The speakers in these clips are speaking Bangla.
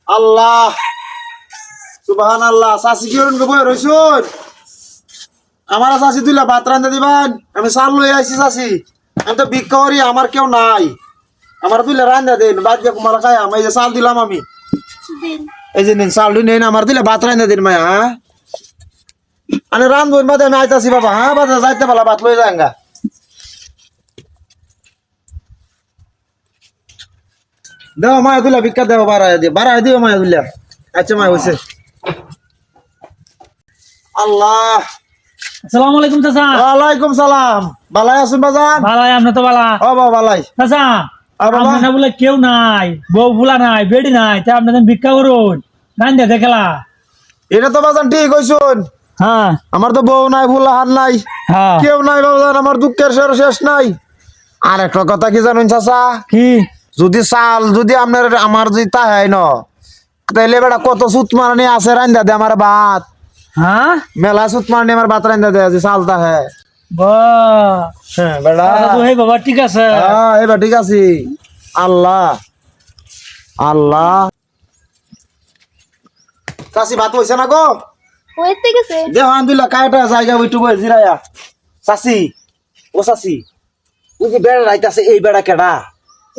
আল্লাহ সুবহানাল্লাহ। চাচি কি করুন বই রইছুন? আমার চাচি তুইলা ভাত রান্ধা দিবান, আমি চাল লই আইছি চাচি। আমি তো ভিক্ষা করি, আমার কেউ নাই। আমার তুইলা রান্ধা দিন, বাদ দিয়ে কুমার খাই। আমি এই যে চাল দিলাম, আমি এই যে নিন চাল দিন, আমার তুইলা ভাত রান্ধা দিন মায়া। হ্যাঁ আমি রান্ধবো বাদে আমি আইতাছি বাবা। হ্যাঁ বাদে যাইতে পালা ভাত লই যাঙ্গা। দেও মায়া তুইলা ভিক্ষা দেও, বাড়াই দিও মায়া তুইলা। আচ্ছা মায়া হইছে। আল্লাহ। আসসালামু আলাইকুম চাচা। ওয়ালাইকুম সালাম। বালাই আছেন বাজান? ভালাই আপনি তো বালা। ও বাবা বালাই। চাচা বাবা আপনার বলে কেউ নাই, বউ ফুলা নাই, বেডি নাই, তা আপনি ভিক্ষা করুন, গান দিয়ে দেখলা। এটা তো বাজান ঠিক হইছুন। হ্যাঁ আমার তো বউ নাই, ভুলা হার নাই, হ্যাঁ। কেউ নাই বাবাজান। আমার দুঃখের শেষ নাই। আর একটা কথা কি জানুন চাচা, কি? যদি চাল যদি আপনার আমার যদি তাহাই ন, তাইলে বেটা কত সুত মারানি আছে রান্দা দে আমার ভাত। হ্যাঁ মেলা সুত মারানি আমার ভাত রান্দা দে যে চাল তাহে। বাহ, হ্যাঁ বেটা। চাচা তো এই বাবা ঠিক আছে। হ্যাঁ এবার ঠিক আছে। আল্লাহ আল্লাহ। চাচি ভাত হইছে না গো? হইতে গেছে। দেহ আন্দুল্লাহ কায়টা জায়গা ওইটু বই জিরায়া। চাচি ও চাচি, ওই যে বেড়া রাইতাছে, এই বেড়া কেডা?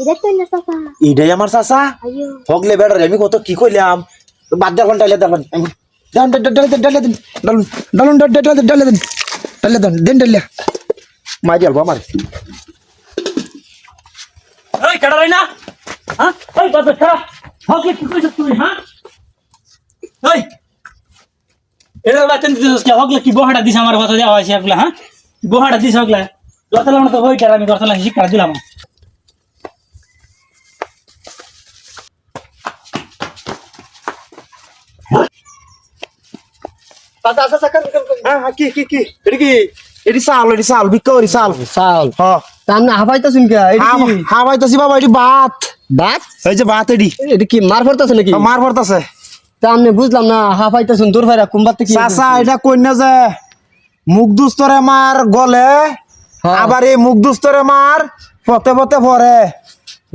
এটা তো না চাচা। এইটাই আমার চাচা। আইয়ো হগলে বেড়া আমি কত কি কইলাম। বাদ দেখুন ডালে দেখুন ডালে মাই দিয়াল আমার। এই কেডা রাই না? হ্যাঁ এই বাদ খা। হকে কি কইছ তুই? হ্যাঁ এই এর বাতেন দিছস কি? হকলে কি বহাটা দিছ আমার কথা দেওয়া হইছে একলা? হ্যাঁ বহাটা দিছ হকলা দতলা না তো হই কেডা, আমি দতলা শিক্ষা দিলাম। চাচা চাচা হ্যাঁ কি কি কি এটা কি? এটি চাল ভিক্ষা করি চাল। চাল হ্যাঁ তামনে হাফাইতাছুন কে? এটা কি হ্যাঁ পাইতাছি বাবা, এটি ভাত। ভাত? এই যে ভাত এটি এটা কি মার পড়তাছে নাকি? মার পড়তাছে। তামনে বুঝলাম না, হাফাইতাছুন দূর ভাইরা কুম্বাতে কি? চাচা এটা কই না যে মুখ দুস্তরে মার গলে, হ্যাঁ। আবার এই মুখ দুস্তরে মার পথে পথে পরে।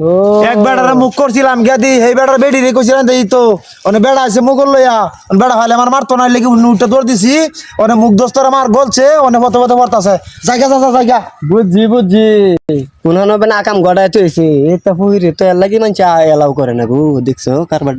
ও এক বেড়ারে মুখ করছিলাম গিয়া দি, সেই বেড়ার বেড়ি রে কইছিলাম দেই তো অনে বেড়া আছে মুখ লইয়া, বেড়া ফাইলে আমার মারতো না, লেগে উঠে দৌড় দিছি। অনে মুখ দোস্তরে মার গলছে, অনে পথে পথে পড়তাছে। জায়গা চাচা জায়গা। বুঝছি কোন হবে না কাম গড়ায় তো হয়েছে এটা পুহিরে তো এর লাগি মানছে এলাও করে না গো, দেখছো কারবার